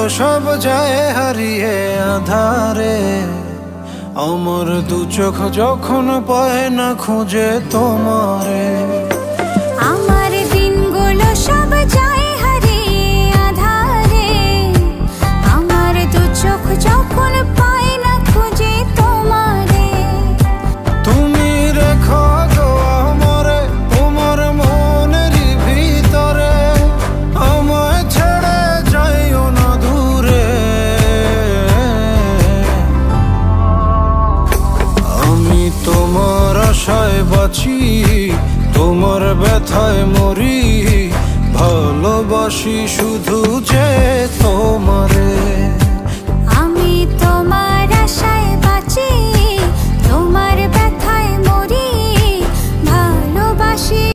সব যায় হারিয়ে আধারে, আমার দু চোখ যখন পায় না খুঁজে তোমারে। আমার দিনগুলো সব যায় হারিয়ে আধারে, আমার দু চোখ যখন পায় না খুঁজে তোমারে। তুমি রেখো গো আমারে তোমার মনেরই ভিতরে, আমায় ছেড়ে যাইও না দূরে। আমি তোমার আশায় বাঁচি, তোমার ব্যথায় মরি, ভালোবাসি শুধু যে তোমারে।